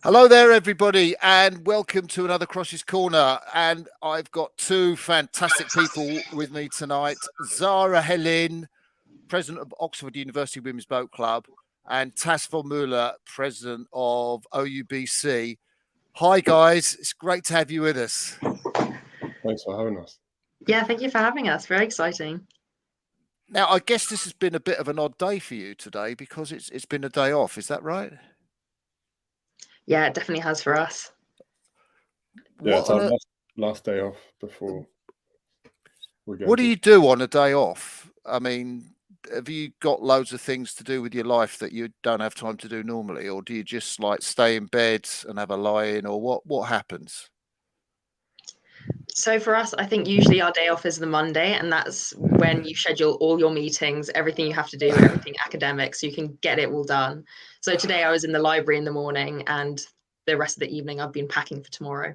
Hello there, everybody, and welcome to another Crossy's Corner. And I've got two fantastic people with me tonight. Sara Helin, President of Oxford University Women's Boat Club, and Tass von Mueller, President of OUBC. Hi, guys. It's great to have you with us. Thanks for having us. Yeah, thank you for having us. Very exciting. Now, I guess this has been a bit of an odd day for you today because it's been a day off. Is that right? Yeah, it definitely has for us. Yeah, it's our last day off before we go. What do you do on a day off? I mean, have you got loads of things to do with your life that you don't have time to do normally, or do you just like stay in bed and have a lie in, or what happens? So for us, I think usually our day off is the Monday, and that's when you schedule all your meetings, everything you have to do, everything academic, so you can get it all done. So today I was in the library in the morning, and the rest of the evening I've been packing for tomorrow.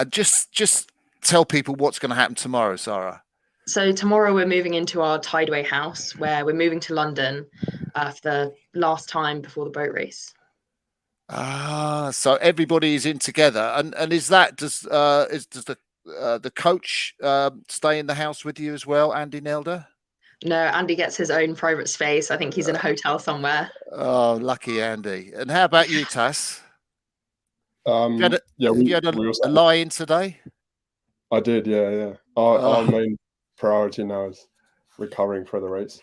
Just tell people what's going to happen tomorrow, Sara. So tomorrow we're moving into our Tideway house, where we're moving to London for the last time before the boat race. So everybody is in together, and is that does the coach stay in the house with you as well, Andy Nelder? No, Andy gets his own private space. I think he's in a hotel somewhere. Oh, lucky Andy. And how about you, Tass? We had a lie-in today? I did, yeah. Our main priority now is recovering for the race.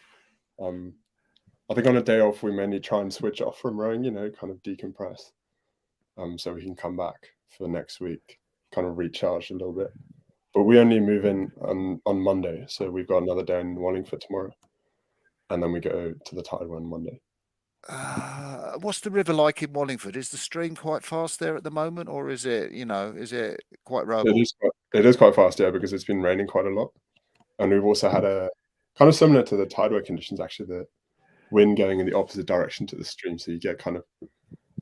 I think on a day off, we mainly try and switch off from rowing, kind of decompress, so we can come back for next week, kind of recharge a little bit. But we only move in on Monday, so we've got another day in Wallingford tomorrow, and then we go to the Tideway on Monday. What's the river like in Wallingford? Is the stream quite fast there at the moment, or is it quite rowable? It is quite fast, yeah, because it's been raining quite a lot, and we've also had a kind of similar to the Tideway conditions, actually, the wind going in the opposite direction to the stream, so you get kind of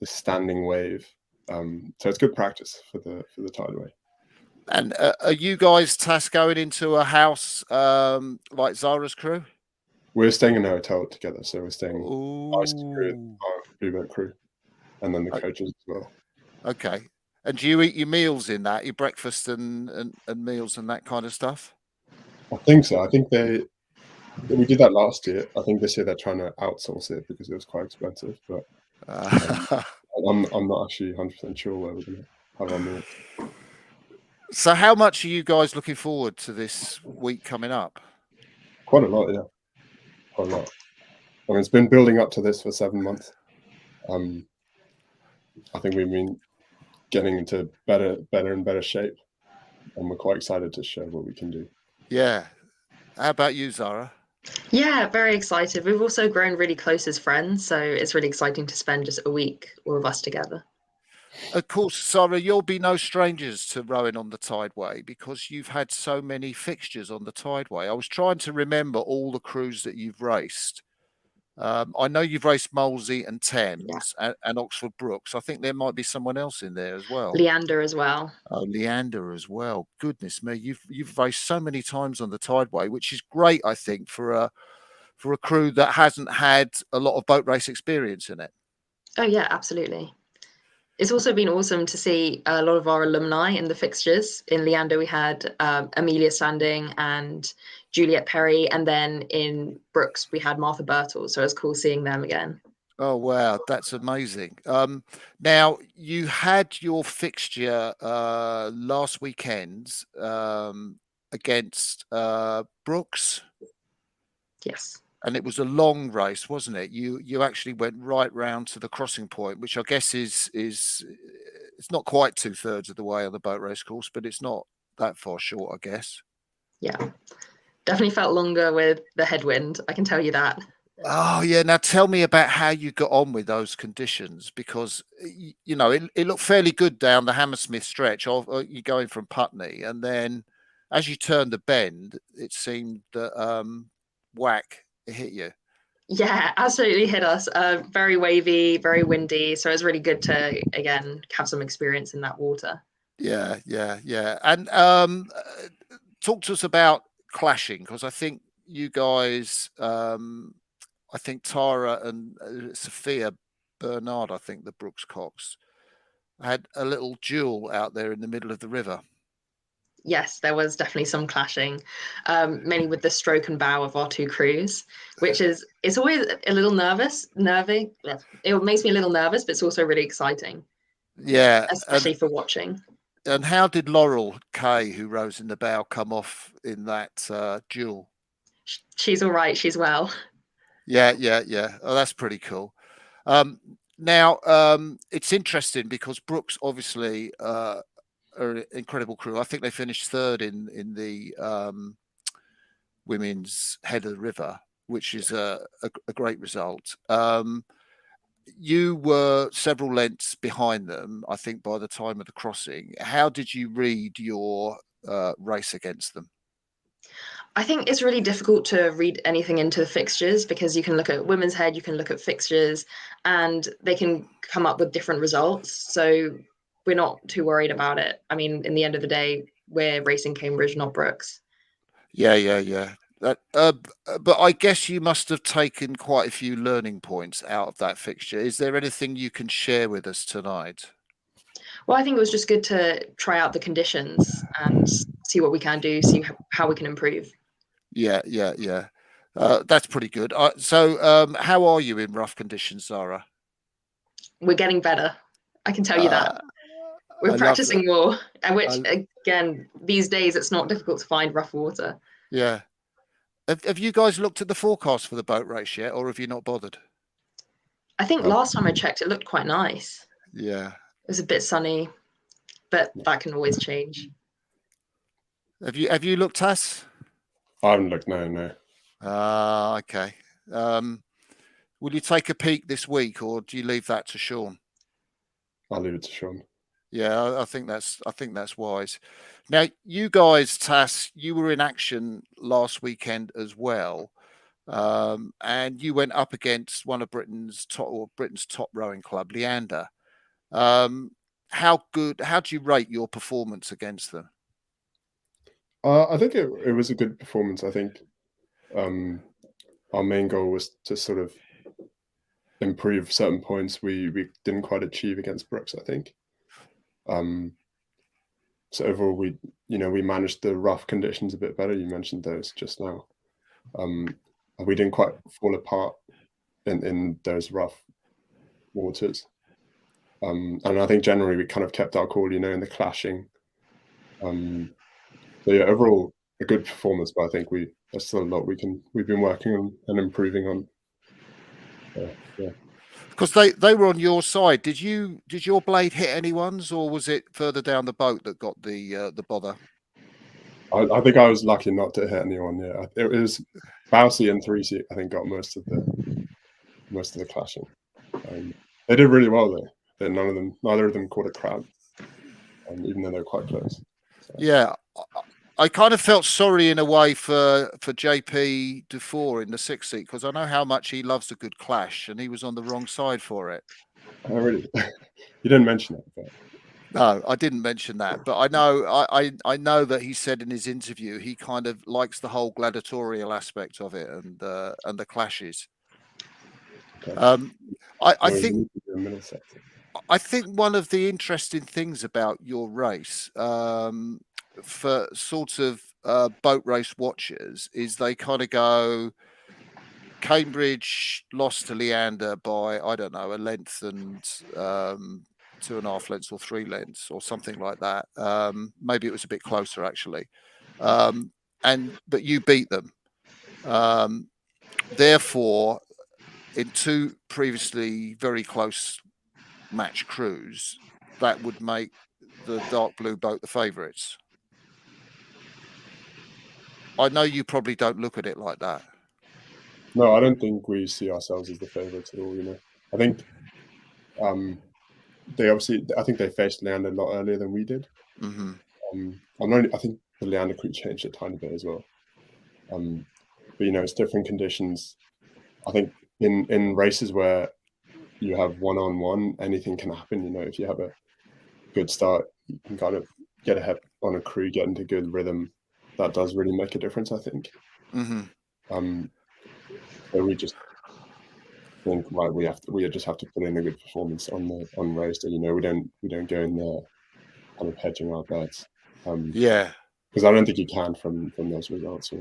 the standing wave. So it's good practice for the Tideway. And are you guys, Tass, going into a house like Zara's crew? We're staying in a hotel together, so we're staying our crew, our U-boat crew, and then the coaches as well. Okay. And do you eat your meals in that, your breakfast and meals and that kind of stuff? I think so. I think we did that last year. I think this year they're trying to outsource it because it was quite expensive. But I'm not actually 100% sure where we're going to have our meals. So how much are you guys looking forward to this week coming up? Quite a lot, yeah. Quite a lot. I mean, it's been building up to this for 7 months. I think we've been getting into better and better shape, and we're quite excited to show what we can do. Yeah. How about you, Sara? Yeah, very excited. We've also grown really close as friends, so it's really exciting to spend just a week, all of us together. Of course, Sara, you'll be no strangers to rowing on the Tideway because you've had so many fixtures on the Tideway. I was trying to remember all the crews that you've raced. I know you've raced Molesey and Thames and Oxford Brooks. I think there might be someone else in there as well. Leander as well. Oh, Leander as well. Goodness me, you've raced so many times on the Tideway, which is great, I think, for a crew that hasn't had a lot of boat race experience in it. Oh yeah, absolutely. It's also been awesome to see a lot of our alumni in the fixtures. In Leander, we had Amelia Standing and Juliet Perry, and then in Brooks, we had Martha Birtle. So it was cool seeing them again. Oh, wow. That's amazing. Now, you had your fixture last weekend against Brooks. Yes. And it was a long race, wasn't it? You actually went right round to the crossing point, which I guess is it's not quite 2/3 of the way on the boat race course, but it's not that far short, I guess. Yeah, definitely felt longer with the headwind. I can tell you that. Oh yeah. Now tell me about how you got on with those conditions, because it looked fairly good down the Hammersmith stretch. You're going from Putney, and then as you turned the bend, it seemed that whack. It hit you. Yeah, absolutely hit us. Very wavy, very windy. So it was really good to, again, have some experience in that water. Yeah. And talk to us about clashing, because I think you guys, I think Tara and Sophia Bernard, I think, the Brooks Cox, had a little duel out there in the middle of the river. Yes, there was definitely some clashing, mainly with the stroke and bow of our two crews, which it's always a little nervy. It makes me a little nervous, but it's also really exciting. Yeah, especially for watching. And how did Laurel Kay, who rose in the bow, come off in that duel? She's all right. She's well. Yeah. Oh, that's pretty cool. Now, it's interesting because Brooks obviously are an incredible crew. I think they finished third in the women's head of the river, which is a great result. You were several lengths behind them, I think, by the time of the crossing. How did you read your race against them? I think it's really difficult to read anything into the fixtures because you can look at women's head, you can look at fixtures, and they can come up with different results. So we're not too worried about it. I mean, in the end of the day, we're racing Cambridge, not Brooks. Yeah. But I guess you must have taken quite a few learning points out of that fixture. Is there anything you can share with us tonight? Well, I think it was just good to try out the conditions and see what we can do, see how we can improve. Yeah. That's pretty good. So how are you in rough conditions, Sara? We're getting better. I can tell you that. We're practicing more, and which, again, these days, it's not difficult to find rough water. Yeah. Have you guys looked at the forecast for the boat race yet, or have you not bothered? I think last time I checked, it looked quite nice. Yeah. It was a bit sunny, but that can always change. Have you looked, Tass? I haven't looked, no. Okay. Will you take a peek this week, or do you leave that to Sean? I'll leave it to Sean. Yeah, I think that's wise. Now, you guys, Tass, you were in action last weekend as well, and you went up against one of Britain's top rowing club, Leander. How do you rate your performance against them? I think it was a good performance. I think our main goal was to sort of improve certain points we didn't quite achieve against Brooks, I think. So overall, we managed the rough conditions a bit better. You mentioned those just now. We didn't quite fall apart in those rough waters. And I think generally we kind of kept our cool, in the clashing. So yeah, overall a good performance, but I think there's still a lot we've been working on and improving on. Yeah. Because they were on your side. Did your blade hit anyone's, or was it further down the boat that got the bother? I think I was lucky not to hit anyone. Yeah, it was Bousey and 3C. I think got most of the clashing. They did really well though. Neither of them caught a crab, even though they were quite close. So. Yeah, I kind of felt sorry in a way for JP Dufour in the 6th seat, because I know how much he loves a good clash, and he was on the wrong side for it. Oh, really? You didn't mention it. But... No, I didn't mention that, but I know that he said in his interview he kind of likes the whole gladiatorial aspect of it and the clashes. Okay. I think one of the interesting things about your race, for sort of boat race watchers, is they kind of go, Cambridge lost to Leander by, I don't know, a length and 2.5 lengths or 3 lengths or something like that. Maybe it was a bit closer actually. But you beat them. Therefore, in 2 previously very close match crews, that would make the dark blue boat the favourites. I know you probably don't look at it like that. No, I don't think we see ourselves as the favourites at all. I think I think they faced Leander a lot earlier than we did. Mm-hmm. I think the Leander crew changed a tiny bit as well. But it's different conditions. I think in races where you have 1-on-1, anything can happen. If you have a good start, you can kind of get ahead on a crew, get into good rhythm. That does really make a difference, I think. Mm-hmm. So we just think right, we just have to put in a good performance on race day. You know, we don't go in there kind of hedging our bets. Yeah. Because I don't think you can from those results. Yeah.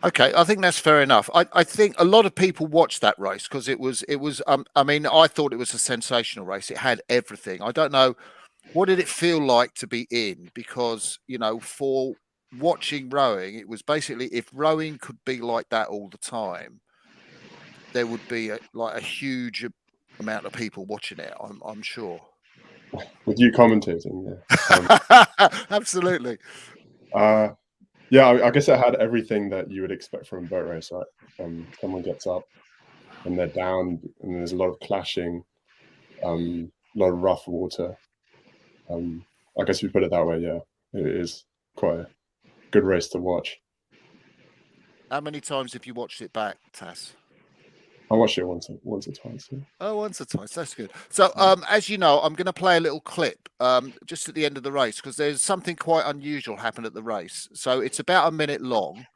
Okay, I think that's fair enough. I think a lot of people watched that race because it was I mean, I thought it was a sensational race. It had everything. I don't know, what did it feel like to be in? Because, you know, for watching rowing, it was basically, if rowing could be like that all the time, there would be like a huge amount of people watching it, I'm sure. With you commentating, yeah. Absolutely. Yeah, I guess it had everything that you would expect from a boat race, right? Someone gets up and they're down, and there's a lot of clashing, a lot of rough water. I guess if you put it that way, yeah, it is quite a good race to watch. How many times have you watched it back, Tass? I watched it once or twice. Yeah. Oh, once or twice. That's good. So, as you know, I'm going to play a little clip just at the end of the race because there's something quite unusual happened at the race. So it's about a minute long.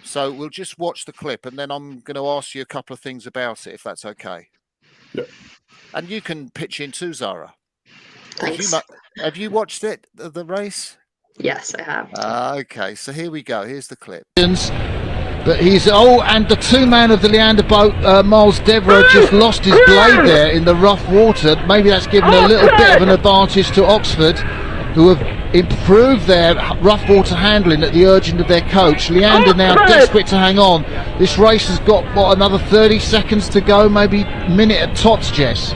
So we'll just watch the clip and then I'm going to ask you a couple of things about it, if that's okay. Yeah. And you can pitch in too, Sara. Thanks. Have you watched it, the race? Yes, I have. Okay, so here we go. Here's the clip. But he's and the two-man of the Leander boat, Miles Devereux, just lost his blade there in the rough water. Maybe that's given a little bit of an advantage to Oxford, who have improved their rough water handling at the urging of their coach. Leander now desperate to hang on. This race has got, what, another 30 seconds to go, maybe a minute at tops, Jess.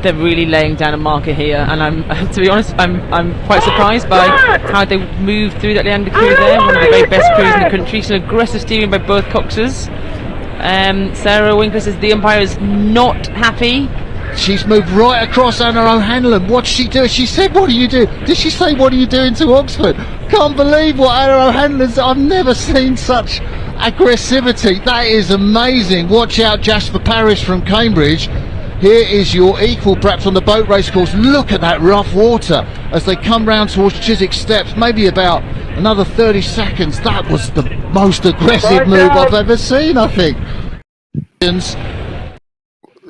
They're really laying down a marker here, and I'm, to be honest, I'm quite surprised by how they moved through that Leander crew there. One of the very best crews in the country. Some aggressive steering by both Coxers. Sara Winkler says the umpire is not happy. She's moved right across Anna O'Hanlon. What's she do? She said, "What do you do?" Did she say, "What are you doing to Oxford?" Can't believe what Anna O'Hanlon's. I've never seen such aggressivity. That is amazing. Watch out, Jasper Parrish from Cambridge. Here is your equal, perhaps on the boat race course. Look at that rough water as they come round towards Chiswick Steps. Maybe about another 30 seconds. That was the most aggressive move I've ever seen, I think.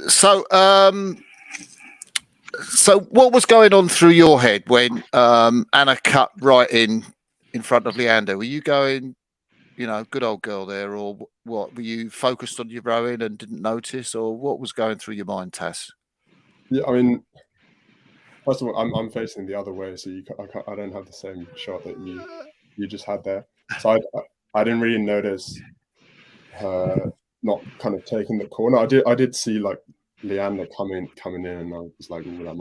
So, so what was going on through your head when Anna cut right in front of Leander? Were you going, you know, good old girl there, or what? Were you focused on your rowing and didn't notice, or what was going through your mind, Tass? Yeah, I mean, first of all, I'm facing the other way, so I don't have the same shot that you just had there. So I didn't really notice her not kind of taking the corner. I did see like Leander coming in, and I was like, "Ooh, I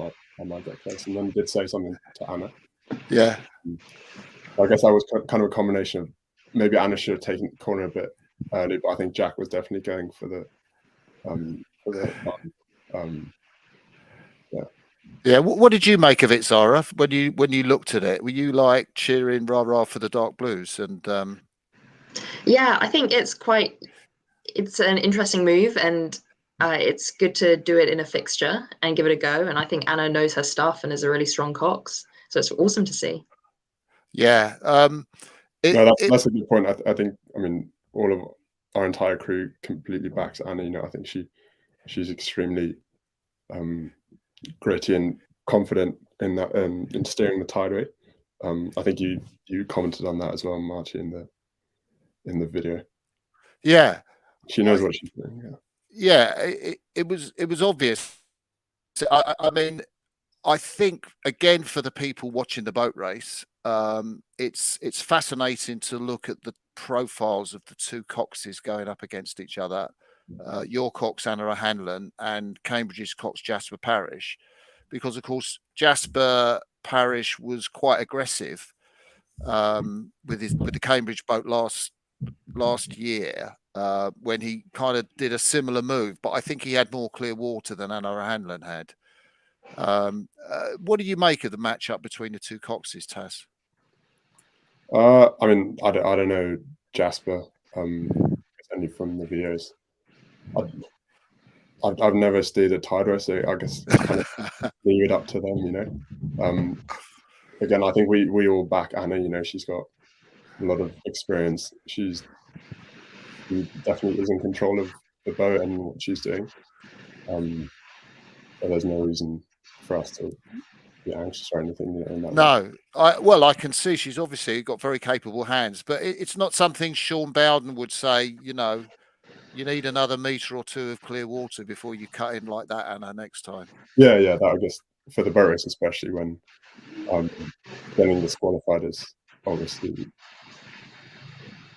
might get close." And then did say something to Anna. Yeah. I guess that was kind of a combination of maybe Anna should have taken the corner a bit early, but I think Jack was definitely going for the yeah. Yeah. What did you make of it, Sara? When you looked at it, were you like cheering rah rah for the Dark Blues? And Yeah, I think it's an interesting move, and it's good to do it in a fixture and give it a go. And I think Anna knows her stuff and is a really strong Cox, so it's awesome to see. Yeah. That's a good point. I think, I mean, all of our entire crew completely backs Anna. You know, I think she's extremely gritty and confident in that in steering the tideway. I think you commented on that as well, Marty, in the video. Yeah, she knows what she's doing. Yeah, it was obvious. I mean, I think again for the people watching the boat race, it's fascinating to look at the profiles of the two Coxes going up against each other. Your Cox, Anna O'Hanlon, and Cambridge's Cox, Jasper Parrish, because of course Jasper Parrish was quite aggressive with the Cambridge boat last year when he kind of did a similar move, but I think he had more clear water than Anna O'Hanlon had. What do you make of the matchup between the two Coxes, Tass? I mean, I don't know Jasper, only from the videos. I've never steered a tideway, so I guess kind of leave it up to them, you know. Again, I think we all back Anna. You know, she's got a lot of experience. She definitely is in control of the boat and what she's doing. So there's no reason for us to be anxious or anything. In that way. No, I can see she's obviously got very capable hands, but it's not something Sean Bowden would say, you know, you need another metre or two of clear water before you cut in like that, Anna, next time. Yeah, that I guess for the boat race, especially when getting disqualified is obviously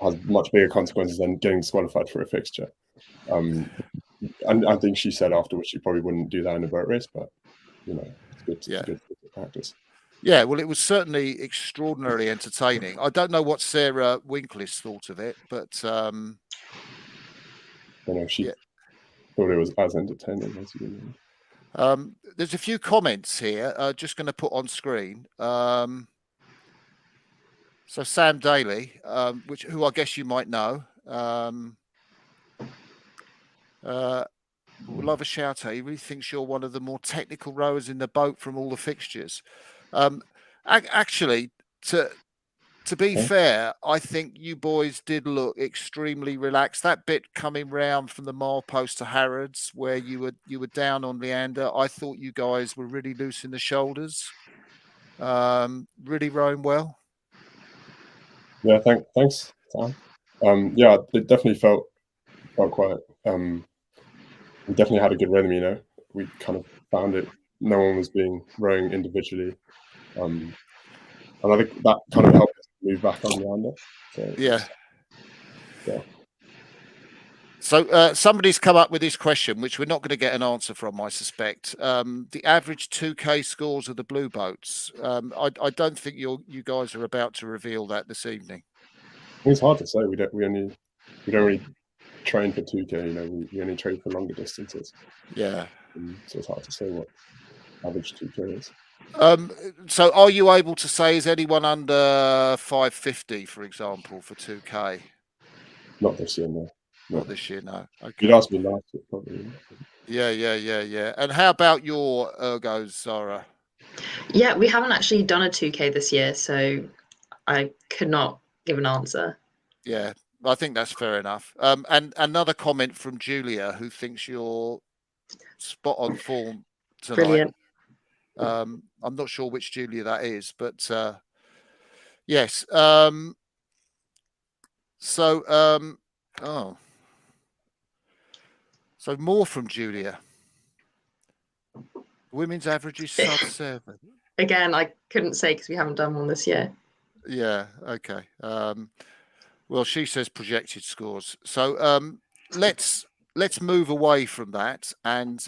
has much bigger consequences than getting disqualified for a fixture. And I think she said afterwards she probably wouldn't do that in a boat race, but you know, it's good to practice. Yeah, well, it was certainly extraordinarily entertaining. I don't know what Sarah Winklis thought of it, but you know, she thought it was as entertaining as you know. There's a few comments here. Just going to put on screen. So Sam Daly, who I guess you might know, love a shout out. He really thinks you're one of the more technical rowers in the boat from all the fixtures. Actually, to be fair, I think you boys did look extremely relaxed. That bit coming round from the milepost to Harrods, where you were down on Leander, I thought you guys were really loose in the shoulders, really rowing well. Yeah, thanks, Sam. Yeah, it definitely felt quiet. We definitely had a good rhythm, you know. We kind of found it. No one was rowing individually. And I think that kind of helped us move back on Leander. So yeah. Yeah. So somebody's come up with this question, which we're not going to get an answer from, I suspect. The average 2K scores of the blue boats. I don't think you guys are about to reveal that this evening. It's hard to say. We don't really train for 2K. You know, we only train for longer distances. Yeah. So it's hard to say what average 2K is. So are you able to say, is anyone under 550, for example, for 2K? Not this year, no. Not this year, no. Okay. You'd ask me last year, probably. Yeah. And how about your ergos, Sara? Yeah, we haven't actually done a 2K this year, so I could not give an answer. Yeah, I think that's fair enough. And another comment from Julia, who thinks you're spot on form tonight. Brilliant. I'm not sure which Julia that is, but yes. So more from Julia. Women's average is sub-7. Again, I couldn't say because we haven't done one this year. Yeah. Okay. Well, she says projected scores. So let's move away from that and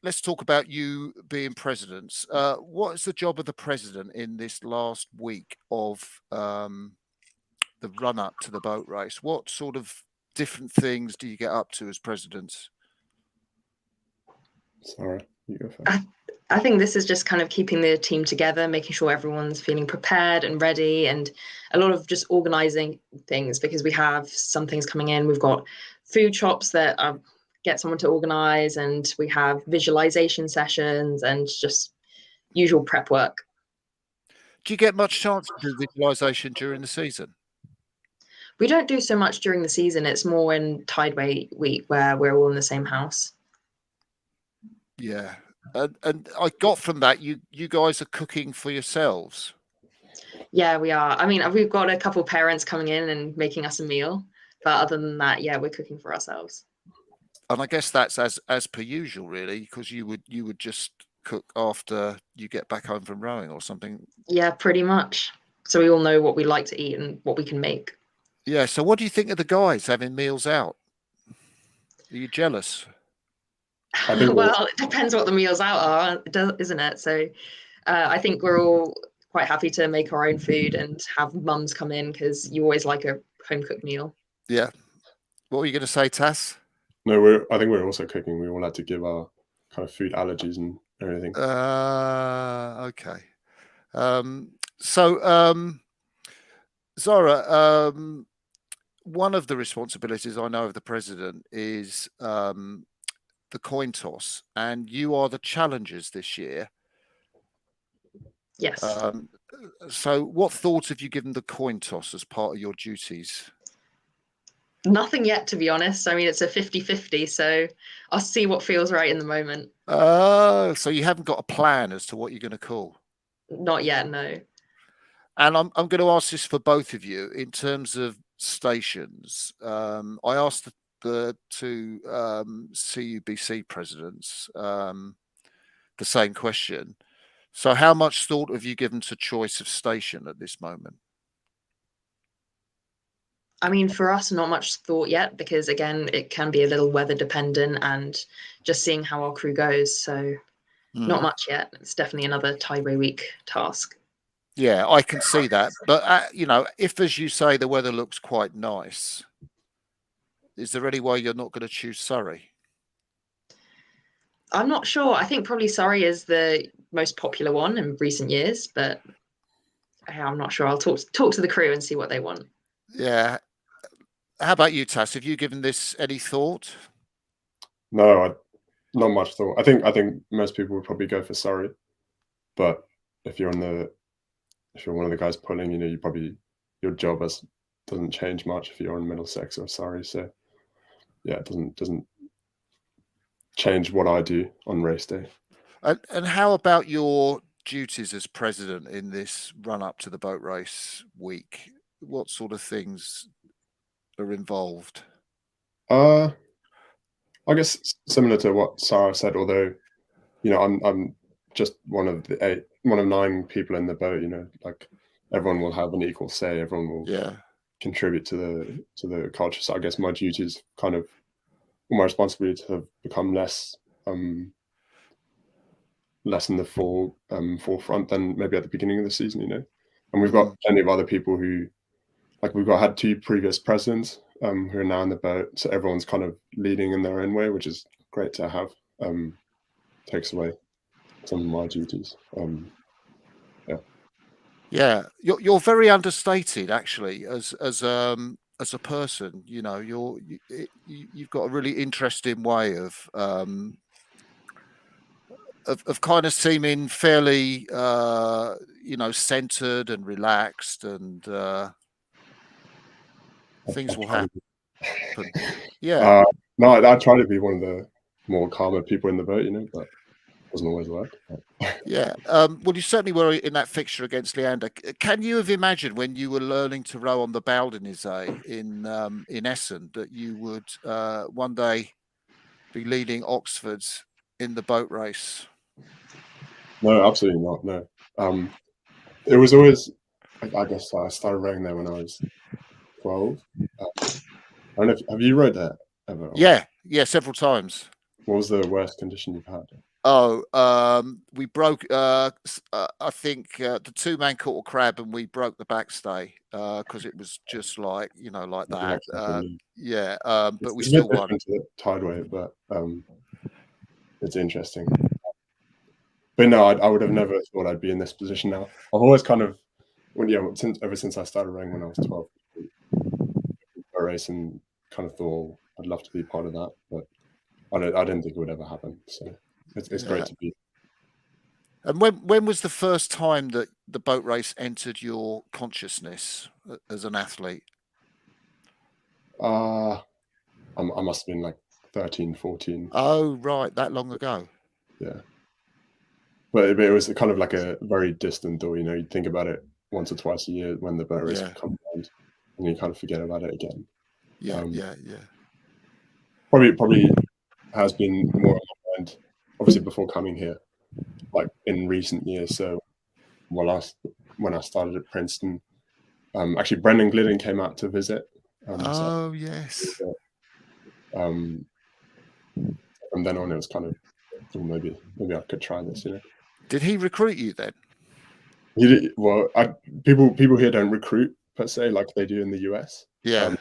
let's talk about you being presidents. What is the job of the president in this last week of the run up to the boat race? What sort of different things do you get up to as presidents? Sorry, you go first. I think this is just kind of keeping the team together, making sure everyone's feeling prepared and ready, and a lot of just organizing things because we have some things coming in. We've got food shops that get someone to organize, and we have visualization sessions and just usual prep work. Do you get much chance to do visualization during the season? We don't do so much during the season. It's more in Tideway week where we're all in the same house. Yeah. And I got from that, you guys are cooking for yourselves. Yeah, we are. I mean, we've got a couple parents coming in and making us a meal. But other than that, yeah, we're cooking for ourselves. And I guess that's as per usual, really, because you would just cook after you get back home from rowing or something. Yeah, pretty much. So we all know what we like to eat and what we can make. Yeah. So what do you think of the guys having meals out? Are you jealous? Well, it depends what the meals out are, isn't it? So I think we're all quite happy to make our own food and have mums come in because you always like a home cooked meal. Yeah. What were you going to say, Tass? No, I think we're also cooking. We all had to give our kind of food allergies and everything. Okay. So, Sara, one of the responsibilities I know of the president is the coin toss, and you are the challengers this year. Yes. So what thought have you given the coin toss as part of your duties? Nothing yet, to be honest. I mean, it's a 50-50, so I'll see what feels right in the moment. Oh, so you haven't got a plan as to what you're going to call? Not yet, no. And I'm going to ask this for both of you in terms of stations. I asked the two CUBC presidents the same question. So how much thought have you given to choice of station at this moment? I mean, for us, not much thought yet, because again, it can be a little weather dependent and just seeing how our crew goes. So not much yet. It's definitely another tie-break week task. Yeah, I can see that. But, you know, if, as you say, the weather looks quite nice, is there any way you're not going to choose Surrey? I'm not sure. I think probably Surrey is the most popular one in recent years, but I'm not sure. I'll talk to the crew and see what they want. Yeah. How about you, Tass? Have you given this any thought? No, not much thought. I think most people would probably go for Surrey, but if you're one of the guys pulling, you know, your job doesn't change much if you're on Middlesex or Surrey. So yeah, it doesn't change what I do on race day. And how about your duties as president in this run up to the boat race week? What sort of things are involved? I guess similar to what Sara said, although, you know, I'm just one of 9 people in the boat. You know, like everyone will have an equal say. Everyone will contribute to the culture. So I guess my duties kind of, my responsibility to have become less in the forefront than maybe at the beginning of the season. You know, and we've got plenty of other people who, like, had 2 previous presidents who are now in the boat. So everyone's kind of leading in their own way, which is great to have. Takes away some of my duties. Yeah, you're very understated, actually, as a person. You know, you've got a really interesting way of kind of seeming fairly, you know, centered and relaxed, and things will happen. Yeah. No, I try to be one of the more calmer people in the boat, you know, but it doesn't always work. Yeah. Well, you certainly were in that fixture against Leander. Can you have imagined when you were learning to row on the Baldinize in Essen that you would one day be leading Oxford's in the boat race? No, absolutely not. No. It was always, I guess I started rowing there when I was 12. I don't know have you rowed there ever? Yeah, several times. What was the worst condition you've had? Oh, we broke. I think the 2-man caught a crab, and we broke the backstay because it was just like, you know, like that. Yeah, but we still won. It's a bit different to the tideway, but it's interesting. But no, I would have never thought I'd be in this position now. I've always kind of, ever since I started rowing when I was 12, a race, and kind of thought I'd love to be part of that, but I didn't think it would ever happen. So it's great to be. And when was the first time that the boat race entered your consciousness as an athlete? I must have been like 13, 14. Oh, right, that long ago. Yeah. But it was kind of like a very distant thought, you know. You'd think about it once or twice a year when the boat race would come around, and you kind of forget about it again. Yeah. Probably has been more on my mind, obviously, before coming here, like in recent years. So when I started at Princeton, actually Brendan Glidden came out to visit. Yes. From then on, it was kind of, oh, maybe I could try this, you know. Did he recruit you then? He did. Well, people here don't recruit per se like they do in the US. Yeah.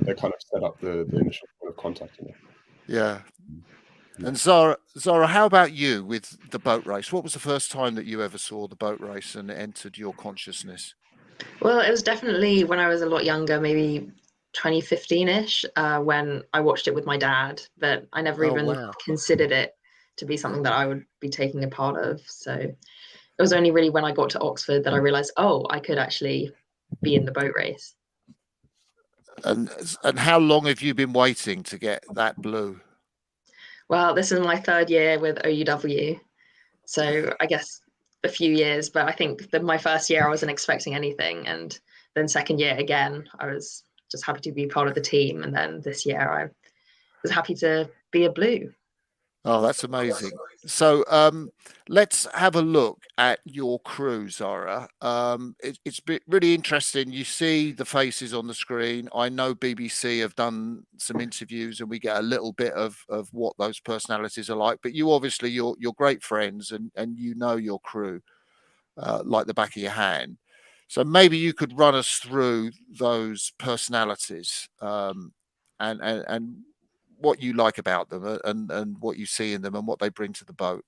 They kind of set up the initial point of contact, you know. Yeah. And Sara, how about you with the boat race? What was the first time that you ever saw the boat race and it entered your consciousness? Well, it was definitely when I was a lot younger, maybe 2015-ish, when I watched it with my dad, but I never even considered it to be something that I would be taking a part of. So it was only really when I got to Oxford that I realized, oh, I could actually be in the boat race. And how long have you been waiting to get that blue? Well, this is my 3rd year with OUW, so I guess a few years. But I think that my first year I wasn't expecting anything, and then second year again I was just happy to be part of the team, and then this year I was happy to be a blue. Oh, that's amazing. So let's have a look at your crew, Sara. It's really interesting. You see the faces on the screen. I know BBC have done some interviews and we get a little bit of what those personalities are like. But you obviously, you're great friends and you know your crew like the back of your hand. So maybe you could run us through those personalities and what you like about them and what you see in them and what they bring to the boat.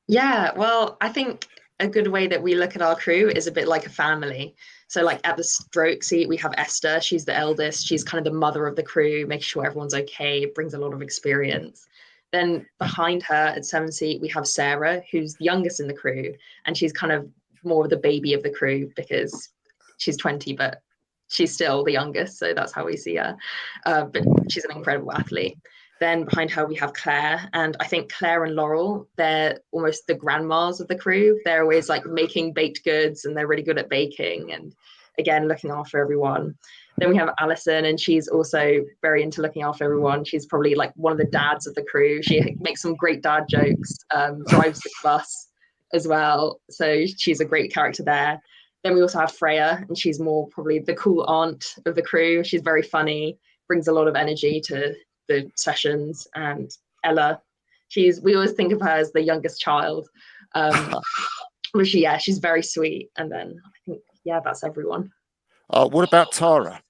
Yeah, well, I think a good way that we look at our crew is a bit like a family. So like at the stroke seat, we have Esther. She's the eldest. She's kind of the mother of the crew, making sure everyone's okay, brings a lot of experience. Then behind her at 7 seat, we have Sara, who's the youngest in the crew. And she's kind of more of the baby of the crew because she's 20, but she's still the youngest. So that's how we see her. But she's an incredible athlete. Then behind her, we have Claire. And I think Claire and Laurel, they're almost the grandmas of the crew. They're always like making baked goods and they're really good at baking and, again, looking after everyone. Then we have Alison, and she's also very into looking after everyone. She's probably like one of the dads of the crew. She makes some great dad jokes, drives the bus as well. So she's a great character there. Then we also have Freya, and she's more probably the cool aunt of the crew. She's very funny, brings a lot of energy to the sessions. And Ella, we always think of her as the youngest child. But she's very sweet. And then I think, that's everyone. What about Tara?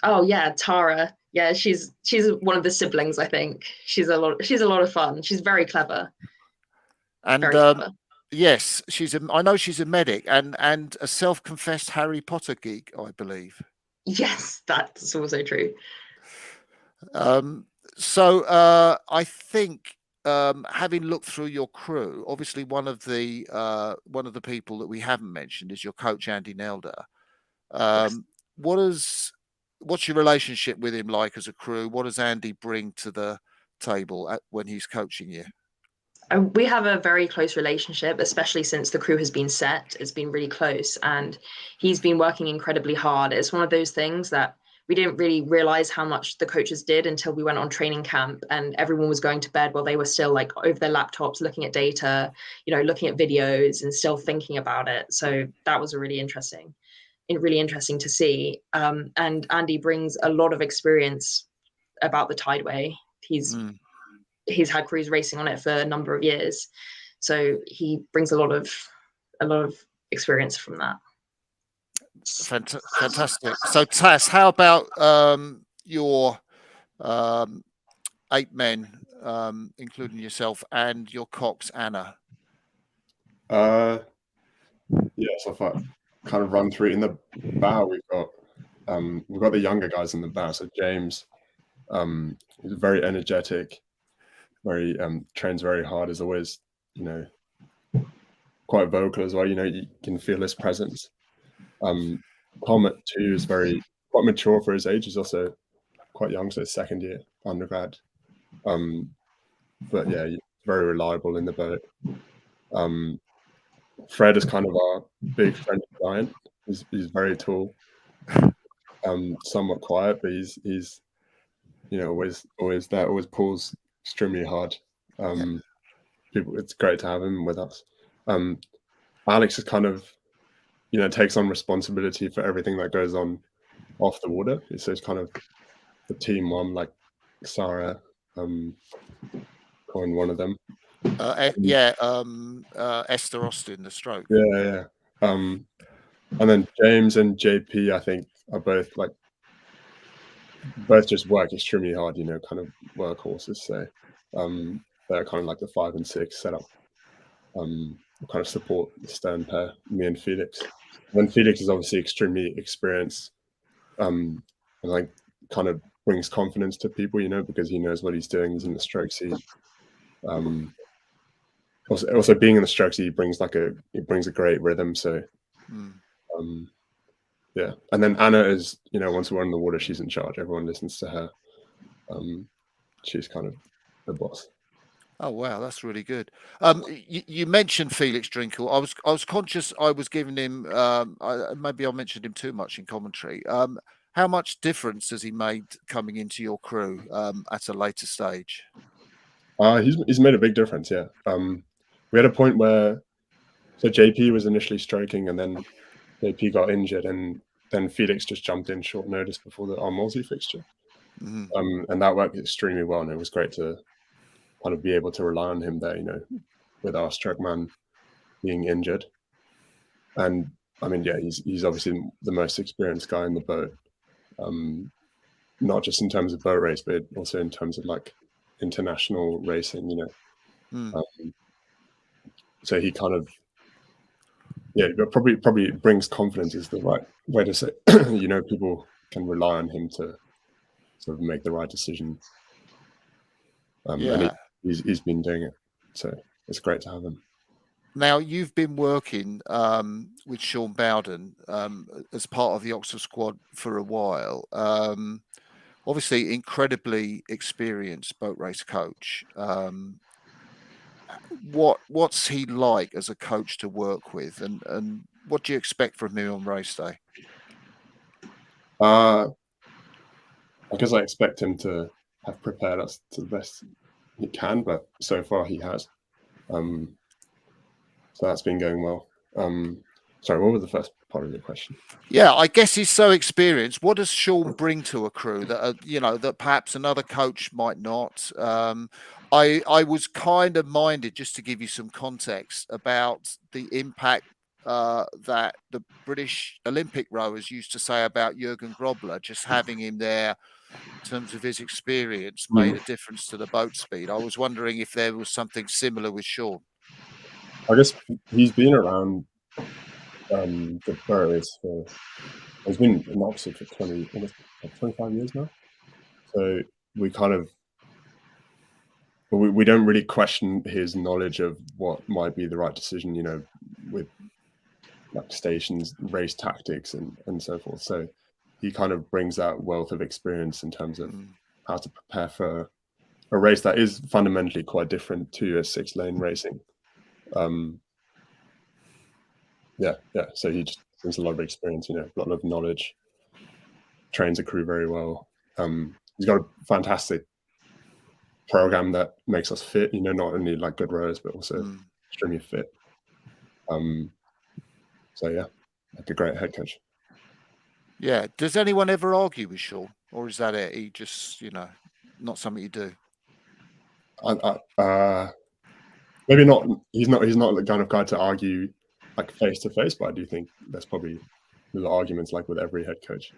Oh yeah, Tara. Yeah, she's one of the siblings, I think. She's a lot of fun. She's very clever. And very clever. Yes, I know she's a medic and a self-confessed Harry Potter geek, I believe. Yes, that's also true. So I think having looked through your crew, obviously one of the people that we haven't mentioned is your coach Andy Nelder. Yes. What's your relationship with him like as a crew? What does Andy bring to the table when he's coaching you? We have a very close relationship, especially since the crew has been set. It's been really close, and he's been working incredibly hard. It's one of those things that we didn't really realize how much the coaches did until we went on training camp and everyone was going to bed while they were still like over their laptops, looking at data, looking at videos and still thinking about it. So that was really interesting to see. And Andy brings a lot of experience about the Tideway. He's had crews racing on it for a number of years, so he brings a lot of experience from that. Fantastic. So Tass, how about your 8 men, including yourself and your Cox Anna? So if I kind of run through it in the bow, we've got the younger guys in the bow. So James, he's very energetic, very trains very hard, is always quite vocal as well. You can feel his presence. Tom at 2 is quite mature for his age. He's also quite young, so second year undergrad. But yeah, very reliable in the boat. Fred is kind of our big friendly giant. He's very tall, somewhat quiet, but he's always there, always pulls extremely hard. It's great to have him with us. Alex is kind of takes on responsibility for everything that goes on off the water. So it's kind of the team one, like Sara, coined one of them. Esther Austin, the stroke. Yeah. And then James and JP, I think, are both just work extremely hard, kind of workhorses. So they're kind of like the 5 and 6 setup. Kind of support the stern pair, me and Felix. And Felix is obviously extremely experienced, and kind of brings confidence to people, because he knows what he's doing. He's in the stroke seat. Also being in the stroke seat brings a great rhythm. So Yeah, and then Anna is, once we're on the water, she's in charge. Everyone listens to her. She's kind of the boss. Oh wow, that's really good. You mentioned Felix Drinkle. I was conscious I was giving him. Maybe I mentioned him too much in commentary. How much difference has he made coming into your crew at a later stage? He's made a big difference. Yeah. We had a point where JP was initially stroking, and then JP got injured, and then Felix just jumped in short notice before our multi fixture, and that worked extremely well. And it was great to kind of be able to rely on him there, with our stroke man being injured. And I mean, yeah, he's obviously the most experienced guy in the boat, not just in terms of boat race, but also in terms of like international racing, so he kind of, but probably brings confidence is the right way to say. People can rely on him to sort of make the right decision. And he's been doing it, so it's great to have him. Now, you've been working with Sean Bowden as part of the Oxford squad for a while. Obviously, incredibly experienced boat race coach. What's he like as a coach to work with, and what do you expect from him on race day? I guess I expect him to have prepared us to the best he can, but so far he has. So that's been going well. Sorry, what was the first part of your question? Yeah, I guess he's so experienced. What does Sean bring to a crew that that perhaps another coach might not? I was kind of minded, just to give you some context, about the impact that the British Olympic rowers used to say about Jürgen Grobler. Just having him there in terms of his experience made a difference to the boat speed. I was wondering if there was something similar with Sean. I guess he's been around the boat race he's been in Oxford for 25 years now. So we kind of, we don't really question his knowledge of what might be the right decision, with like stations, race tactics and so forth. So he kind of brings that wealth of experience in terms of how to prepare for a race that is fundamentally quite different to a 6-lane racing. So he just brings a lot of experience, a lot of knowledge, trains the crew very well. He's got a fantastic program that makes us fit, not only like good rowers, but also extremely fit. So yeah, like a great head coach. Yeah. Does anyone ever argue with Sean, or is that it? He just, not something you do? Maybe not. He's not the kind of guy to argue like face to face, but I do think there's arguments like with every head coach.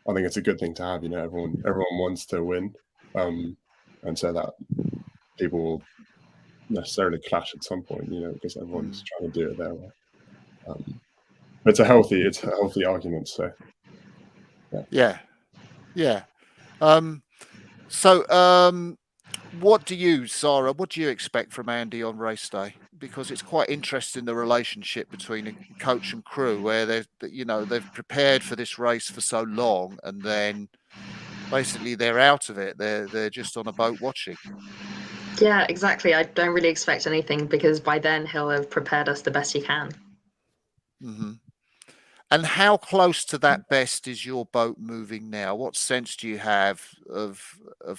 I think it's a good thing to have. Everyone wants to win, and so that people will necessarily clash at some point. Because everyone's trying to do it their way. But it's a healthy argument. So yeah. What do you, Sara? What do you expect from Andy on race day? Because it's quite interesting, the relationship between a coach and crew, where they've prepared for this race for so long, and then basically they're out of it. They're just on a boat watching. Yeah, exactly. I don't really expect anything, because by then he'll have prepared us the best he can. And how close to that best is your boat moving now? What sense do you have of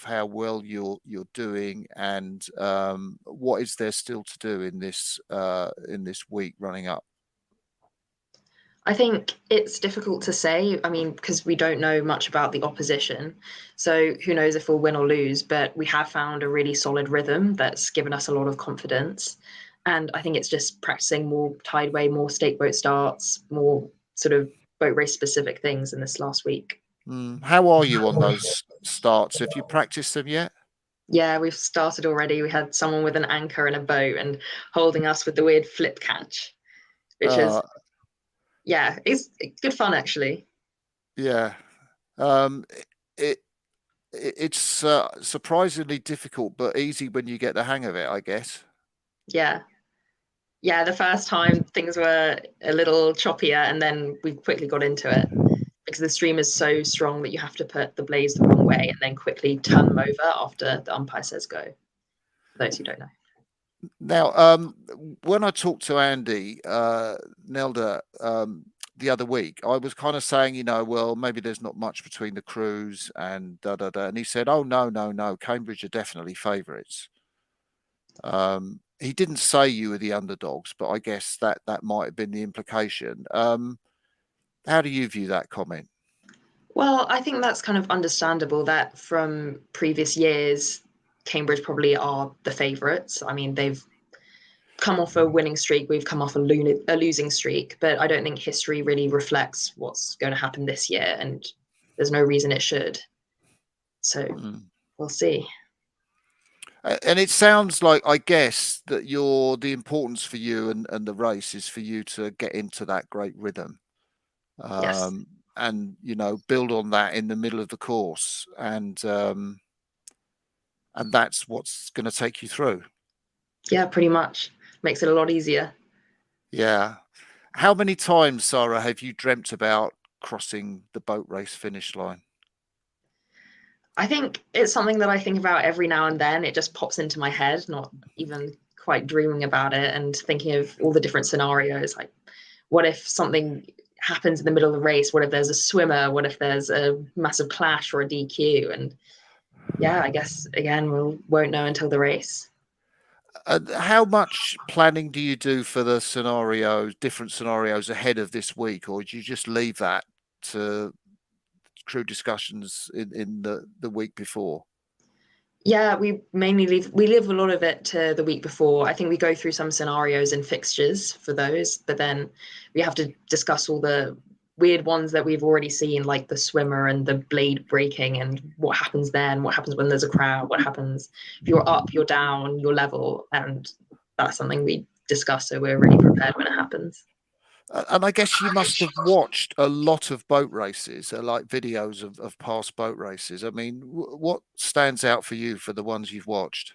how well you're doing, and what is there still to do in this week running up? I think it's difficult to say. I mean, because we don't know much about the opposition, so who knows if we'll win or lose. But we have found a really solid rhythm that's given us a lot of confidence, and I think it's just practicing more tideway, more stake boat starts, more sort of boat race specific things in this last week. How are you on those starts? Have you practiced them yet? Yeah, we've started already. We had someone with an anchor in a boat and holding us with the weird flip catch, which is, it's good fun actually. Yeah. It's surprisingly difficult, but easy when you get the hang of it, I guess. Yeah. Yeah, the first time things were a little choppier, and then we quickly got into it because the stream is so strong that you have to put the blades the wrong way and then quickly turn them over after the umpire says go. For those who don't know. Now, when I talked to Andy Nelder the other week, I was kind of saying, you know, well, maybe there's not much between the crews and da da da, and he said, "Oh no, Cambridge are definitely favourites." He didn't say you were the underdogs, but I guess that might have been the implication. How do you view that comment? Well, I think that's kind of understandable that from previous years, Cambridge probably are the favourites. I mean, they've come off a winning streak, we've come off a losing streak, but I don't think history really reflects what's going to happen this year, and there's no reason it should. So we'll see. And it sounds like, I guess, that the importance for you and the race is for you to get into that great rhythm. Yes. And, you know, build on that in the middle of the course. And that's what's going to take you through. Yeah, pretty much. Makes it a lot easier. Yeah. How many times, Sara, have you dreamt about crossing the boat race finish line? I think it's something that I think about every now and then. It just pops into my head, not even quite dreaming about it, and thinking of all the different scenarios. Like, what if something happens in the middle of the race? What if there's a swimmer? What if there's a massive clash or a DQ? And yeah, I guess, again, we won't know until the race. How much planning do you do for the scenarios, different scenarios ahead of this week, or do you just leave that to crew discussions in the week before? Yeah, we mainly leave a lot of it to the week before. I think we go through some scenarios and fixtures for those, but then we have to discuss all the weird ones that we've already seen, like the swimmer and the blade breaking, and what happens then, what happens when there's a crowd, what happens if you're up, you're down, you're level, and that's something we discuss so we're really prepared when it happens. And I guess you must have watched a lot of boat races, like videos of past boat races. I mean, what stands out for you for the ones you've watched?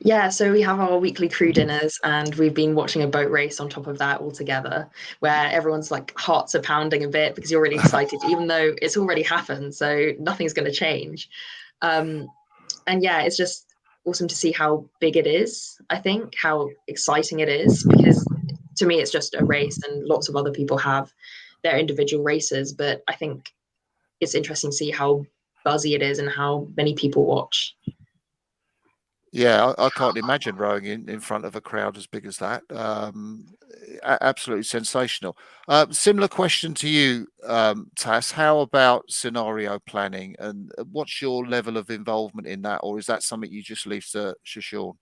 Yeah, so we have our weekly crew dinners, and we've been watching a boat race on top of that all together, where everyone's like hearts are pounding a bit because you're really excited, even though it's already happened, so nothing's going to change. And yeah, it's just awesome to see how big it is. I think how exciting it is, because to me it's just a race, and lots of other people have their individual races, but I think it's interesting to see how buzzy it is and how many people watch. Yeah, I can't imagine rowing in front of a crowd as big as that. Absolutely sensational. Similar question to you, Tass. How about scenario planning, and what's your level of involvement in that, or is that something you just leave to Sean?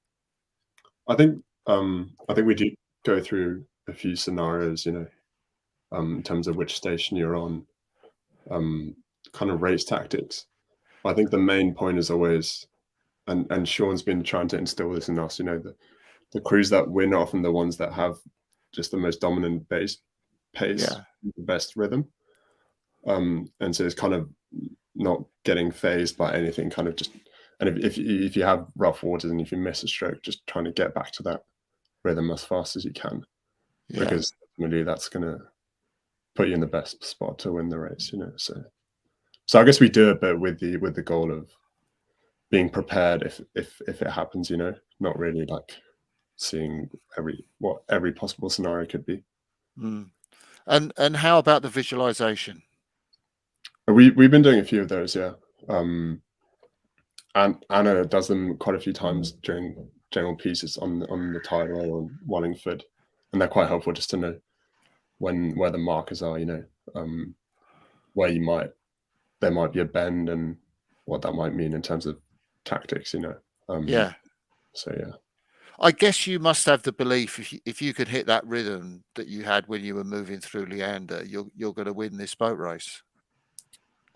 I think we do go through a few scenarios, you know, in terms of which station you're on, kind of race tactics. I think the main point is always, and Sean's been trying to instill this in us, you know, the crews that win are often the ones that have just the most dominant pace, the best rhythm. And so it's kind of not getting phased by anything, kind of just, and if you have rough waters and if you miss a stroke, just trying to get back to that rhythm as fast as you can, because ultimately that's going to put you in the best spot to win the race, you know. So I guess we do it, but with the goal of being prepared if it happens, you know, not really like seeing what every possible scenario could be. And how about the visualization? We've been doing a few of those, yeah. And Anna does them quite a few times during general pieces on the tidal or Wallingford, and they're quite helpful just to know where the markers are, you know, where there might be a bend and what that might mean in terms of tactics, you know. So yeah, I guess you must have the belief if you could hit that rhythm that you had when you were moving through Leander, you're going to win this boat race.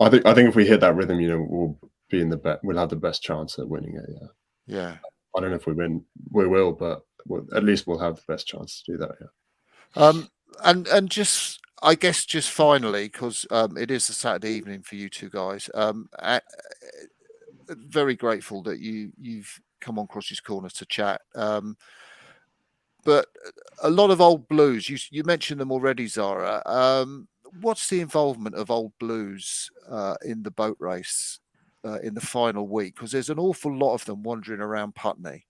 I think if we hit that rhythm, you know, we'll be in we'll have the best chance at winning it. Yeah. I don't know if we win. We will, but at least we'll have the best chance to do that. Yeah. And just, I guess, just finally, because it is a Saturday evening for you two guys. Very grateful that you've come on Crossy's Corner to chat. but a lot of old blues. You mentioned them already, Sara. What's the involvement of old blues in the boat race in the final week? Because there's an awful lot of them wandering around Putney.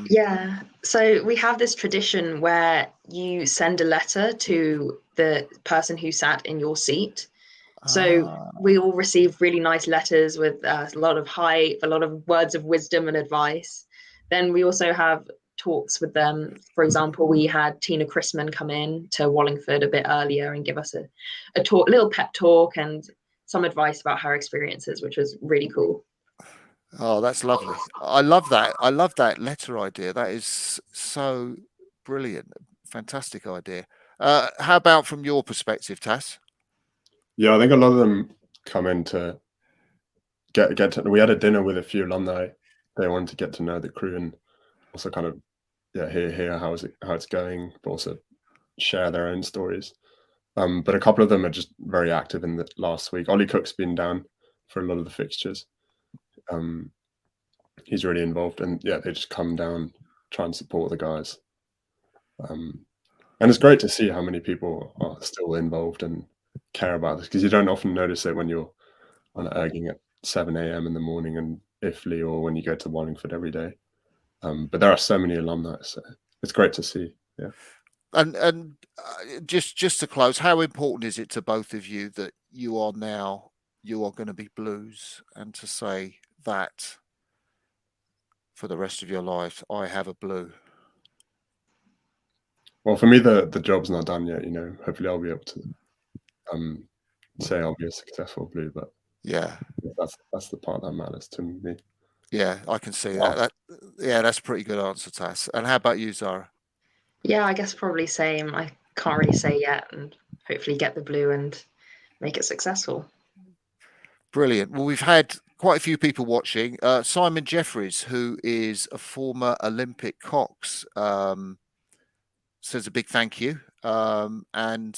Yeah, so we have this tradition where you send a letter to the person who sat in your seat. So we all receive really nice letters with a lot of words of wisdom and advice. Then we also have talks with them. For example, we had Tina Chrisman come in to Wallingford a bit earlier and give us a little pep talk and some advice about her experiences, which was really cool. Oh, that's lovely. I love that. I love that letter idea. That is so brilliant. Fantastic idea. How about from your perspective, Tass? Yeah, I think a lot of them come in to get to. We had a dinner with a few alumni. They wanted to get to know the crew and also kind of hear how it's going, but also share their own stories. But a couple of them are just very active in the last week. Ollie Cook's been down for a lot of the fixtures. He's really involved, and they just come down, try and support the guys. And it's great to see how many people are still involved and care about this, because you don't often notice it when you're on erging at 7 a.m. in the morning in Iffley, or when you go to Wallingford every day. But there are so many alumni, so it's great to see. Yeah. And just to close, how important is it to both of you that you are going to be blues, and to say that for the rest of your life, I have a blue? Well, for me, the job's not done yet. Hopefully I'll be able to say I'll be a successful blue, but yeah, that's the part that matters to me. Yeah, I can see that. That's a pretty good answer, Tass. And how about you, Sara? Yeah, I guess probably same. I can't really say yet, and hopefully get the blue and make it successful. Brilliant. Well, we've had quite a few people watching. Simon Jeffries, who is a former Olympic cox, says a big thank you. And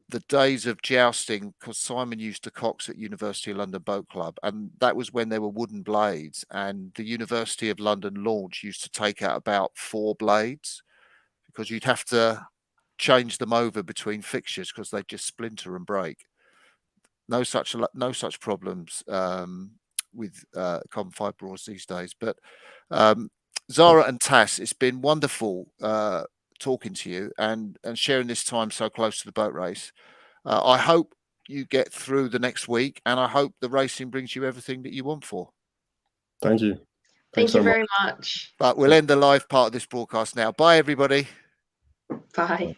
the days of jousting, because Simon used to cox at University of London Boat Club, and that was when there were wooden blades, and the University of London launch used to take out about 4 blades, because you'd have to change them over between fixtures because they'd just splinter and break. No such problems with carbon fibre oars these days. But Sara and Tass, it's been wonderful talking to you and sharing this time so close to the boat race. I hope you get through the next week, and I hope the racing brings you everything that you want for. Thank you. Thank you very much. But we'll end the live part of this broadcast now. Bye, everybody. Bye.